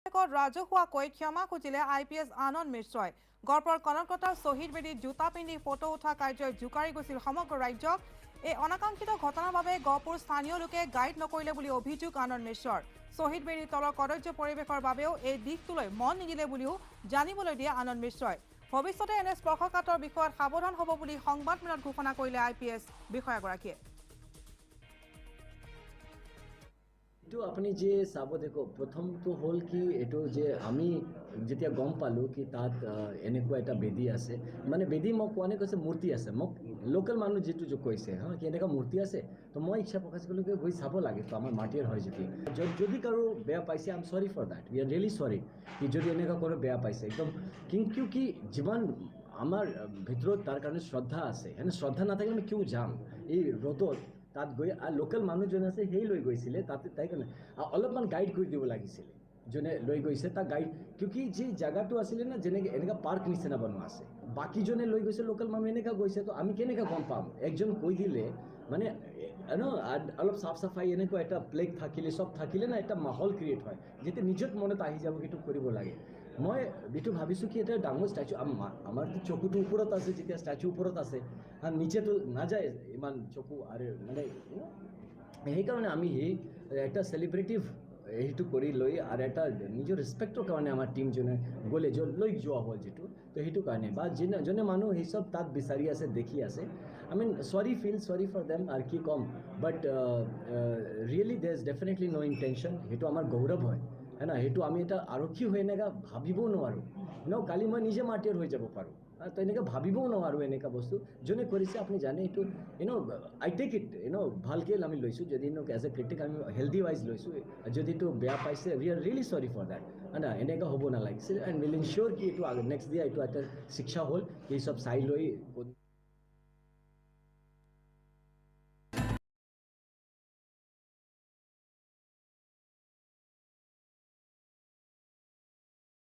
ৰাজহুৱাকৈ ক্ষমা খুজিলে IPS আনন্দ মিশ্ৰই গড়পৰ কনকলতাৰ শ্বহীদ বেদীত জোতা পিন্ধি ফটো উঠা কাৰ্যই জোকাৰি গৈছিল সমগ্ৰ ৰাজ্যক এই অনাকাংক্ষিত ঘটনাৰ বাবে গহপুৰ স্থানীয় লোকে গাইড নকৰিলে বুলি অভিযোগ আনন্দ মিশ্ৰৰ শ্বহীদ বেদীৰ তলৰ কদৰ্য পৰিৱেশৰ বাবেও এই দিশটোলৈ মন নিদিলে বুলিও জানিবলৈ দিয়ে আনন্দ মিশ্ৰই ভৱিষ্যতে এনে স্পৰ্শকাতৰ বিষয়ত সাৱধান হ'ব বুলি সংবাদমেলত ঘোষণা কৰিলে IPS বিষয়াগৰাকীয়ে तो अपनी जे चाब देखो प्रथम तो हल कि एटो जे आमी जेतिया गम पालो कि तात एनेकुवा एटा बेदी आसे माने बेदी मक कोने कैसे मूर्ति आसे मक लोकल मानु जेटु जो कैसे हाँ कि एनेका मूर्ति आसे तो मैं इच्छा प्रकाश करूँ कि गई चाब लगे तो आमार माटिर है जदि कारो बेया पाइसे I am sorry for that we are really sorry कि जदि एनेका कोनो बेया पाइसे एकदम क्योंकि जीवन आमार भितरत तार कारण श्रद्धा आसे है श्रद्धा ना थाकले क्यों जाम এই ৰদত তাত গৈ লোকেল মানুহজন আছে সেই লৈ গৈছিলে তাতে তাই কাৰণে অলপমান গাইড কৰি দিব লাগিছিলে যোনে লৈ গৈছে তাৰ গাইড কিউকি যে জায়গাটো আছিলে না যেনেকৈ এনেকা পাৰ্ক নিচিনা বনোৱা আছে বাকীজনে লৈ গৈছে লোকেল মানুহ এনেকা গৈছে তো আমি কেনেকৈ গম পাম একজন কৈ দিলে মানে অলপ চাফ চাফাই এনেকুৱা এটা প্লেগ থাকিলে সব থাকিলে না এটা মাহল ক্ৰিয়েট হয় যেতে নিজত মনত আহি যাব সেইটো কৰিব লাগে মই বিটু ভাবিছোঁ কি এটা ডাঙৰ ষ্টেচু আমাৰতো চকুটো ওপৰত আছে যেতিয়া ষ্টেচু ওপৰত আছে আৰু নিচেতো নাযায় ইমান চকু আৰু মানে সেইকাৰণে আমি সেই এটা সেলিব্ৰেটিভ এইটো কৰি লৈ আৰু এটা নিজৰ ৰেসপেক্টৰ কাৰণে আমাৰ টিমজনে গ'লে লৈ যোৱা হ'ল যেটো তো সেইটো কাৰণে বা যোনে মানুহ সেই সব তাত বিচাৰি আছে দেখি আছে আই মিন সৰি ফৰ দেম আৰু কি কম but really there is definitely no intention সেইটো আমাৰ গৌৰৱ হয় है ना সেইটো আমি এটা আৰক্ষী হৈ এনেকা ভাবিবও নোৱাৰোঁ কালি মই নিজে মাৰ্টিয়াৰ হৈ যাব পাৰোঁ তো এনেকৈ ভাবিবও নোৱাৰোঁ এনেকুৱা বস্তু যোনে কৰিছে আপুনি জানে এইটো আই টেক ইট ভালকৈ আমি লৈছোঁ যদি এজ এ ক্ৰিটিক আমি হেল্ডি ৱাইজ লৈছোঁ যদি এইটো বেয়া পাইছে we are really sorry for that না এনেকুৱা হ'ব নালাগিছিল এণ্ড উইল ইনচিয়'ৰ কি এইটো নেক্সট দিয়া এইটো এটা শিক্ষা হ'ল এই চব চাই লৈ